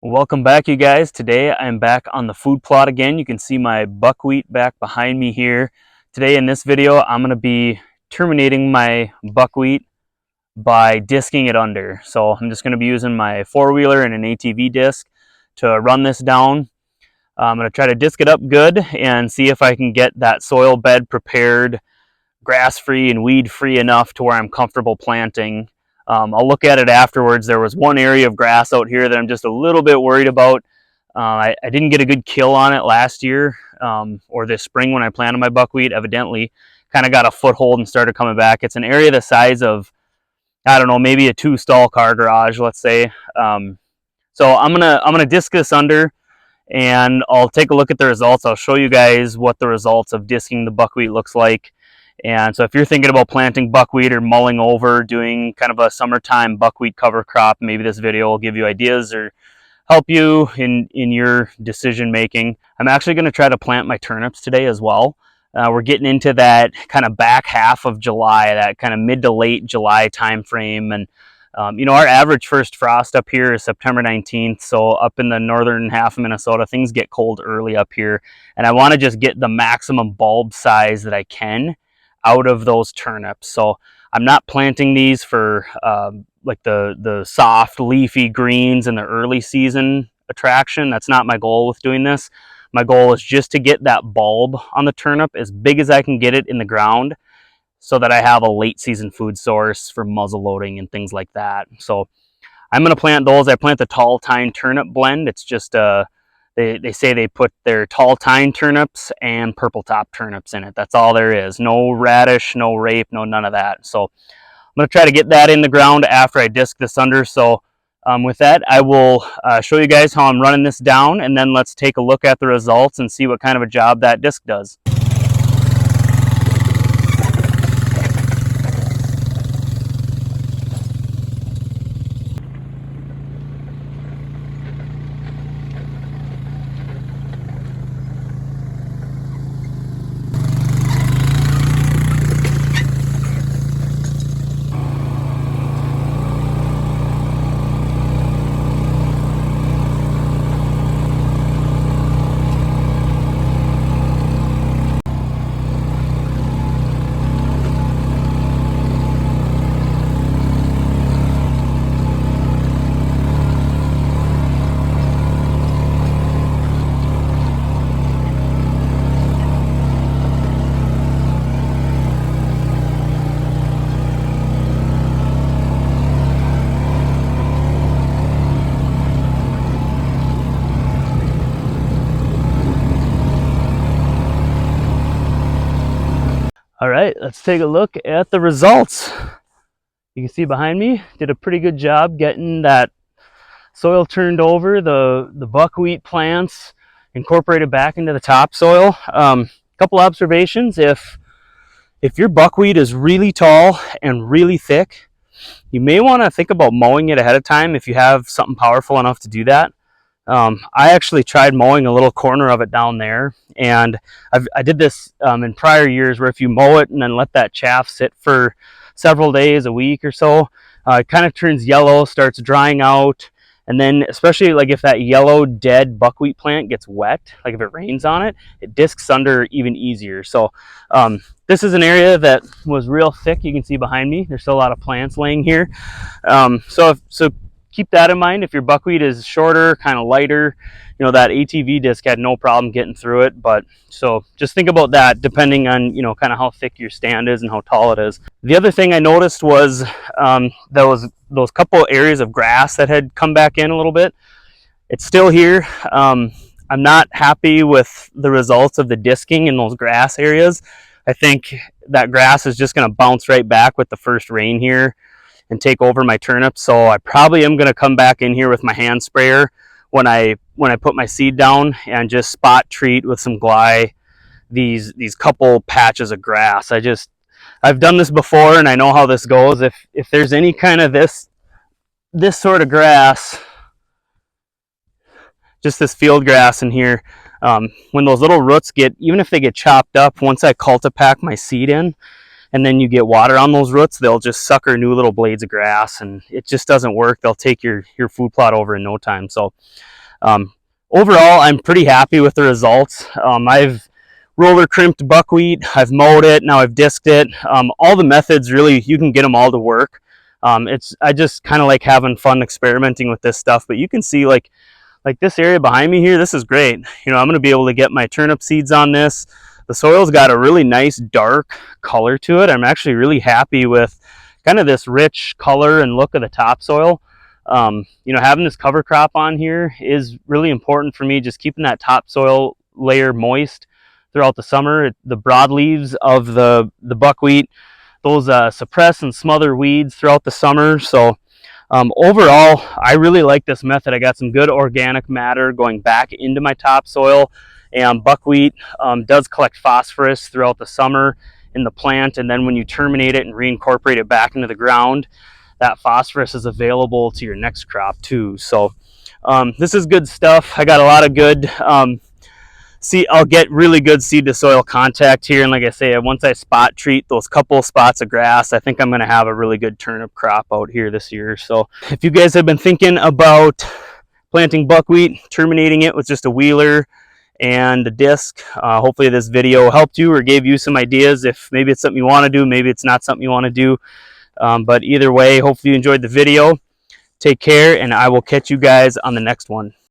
Welcome back, you guys. Today I'm back on the food plot again. You can see my buckwheat back behind me here. Today in this video I'm going to be terminating my buckwheat by disking it under. So I'm just going to be using my four-wheeler and an ATV disc to run this down. I'm going to try to disc it up good and see if I can get that soil bed prepared grass-free and weed-free enough to where I'm comfortable planting. I'll look at it afterwards. There was one area of grass out here that I'm just a little bit worried about. I didn't get a good kill on it last year or this spring when I planted my buckwheat. Evidently, kind of got a foothold and started coming back. It's an area the size of, I don't know, maybe a 2-stall car garage, let's say. So I'm gonna disc this under, and I'll take a look at the results. I'll show you guys what the results of disking the buckwheat looks like. And so if you're thinking about planting buckwheat or mulling over doing kind of a summertime buckwheat cover crop, maybe this video will give you ideas or help you in your decision making. I'm actually going to try to plant my turnips today as well. We're getting into that kind of back half of July, that kind of mid to late July time frame. And you know, our average first frost up here is September 19th. So up in the northern half of Minnesota, things get cold early up here. And I want to just get the maximum bulb size that I can out of those turnips. So I'm not planting these for like the soft leafy greens in the early season attraction. That's not my goal with doing this. My goal is just to get that bulb on the turnip as big as I can get it in the ground so that I have a late season food source for muzzle loading and things like that. So I'm going to plant those. I plant the tall tine turnip blend. It's just they say they put their tall tine turnips and purple top turnips in it. That's all there is. No radish, no rape, no none of that. So I'm going to try to get that in the ground after I disc this under. So with that, I will show you guys how I'm running this down, and then let's take a look at the results and see what kind of a job that disc does. All right, let's take a look at the results. You can see behind me, did a pretty good job getting that soil turned over, the buckwheat plants incorporated back into the topsoil. Couple observations: if your buckwheat is really tall and really thick, you may want to think about mowing it ahead of time if you have something powerful enough to do that. I actually tried mowing a little corner of it down there, and I did this in prior years where if you mow it and then let that chaff sit for several days, a week or so, it kind of turns yellow, starts drying out, and then especially like if that yellow dead buckwheat plant gets wet, like if it rains on it, it discs under even easier. So this is an area that was real thick. You can see behind me, there's still a lot of plants laying here. So keep that in mind. If your buckwheat is shorter, kind of lighter, you know, that ATV disc had no problem getting through it. But so just think about that depending on, you know, kind of how thick your stand is and how tall it is. The other thing I noticed was there was those couple areas of grass that had come back in a little bit. It's still here. I'm not happy with the results of the disking in those grass areas. I think that grass is just going to bounce right back with the first rain here and take over my turnips. So I probably am going to come back in here with my hand sprayer when I put my seed down and just spot treat with some Gly these couple patches of grass. I've done this before and I know how this goes. If there's any kind of this sort of grass, just this field grass in here, when those little roots even if they get chopped up, once I cultipack my seed in, and then you get water on those roots, they'll just sucker new little blades of grass, and it just doesn't work. They'll take your food plot over in no time. So overall, I'm pretty happy with the results. I've roller crimped buckwheat, I've mowed it, now I've disked it. All the methods, really, you can get them all to work. I just kind of like having fun experimenting with this stuff. But you can see like this area behind me here, this is great. I'm going to be able to get my turnip seeds on this. The soil's got a really nice dark color to it. I'm actually really happy with kind of this rich color and look of the topsoil. Having this cover crop on here is really important for me, just keeping that topsoil layer moist throughout the summer. The broadleaves of the buckwheat, those suppress and smother weeds throughout the summer. So overall, I really like this method. I got some good organic matter going back into my topsoil, and buckwheat does collect phosphorus throughout the summer in the plant, and then when you terminate it and reincorporate it back into the ground, that phosphorus is available to your next crop too. So this is good stuff. I got a lot of good I'll get really good seed to soil contact here, and like I say, once I spot treat those couple spots of grass, I think I'm going to have a really good turnip crop out here this year. So if you guys have been thinking about planting buckwheat, terminating it with just a wheeler and a disc, hopefully this video helped you or gave you some ideas. If maybe it's something you want to do, maybe it's not something you want to do, but either way, hopefully you enjoyed the video. Take care, and I will catch you guys on the next one.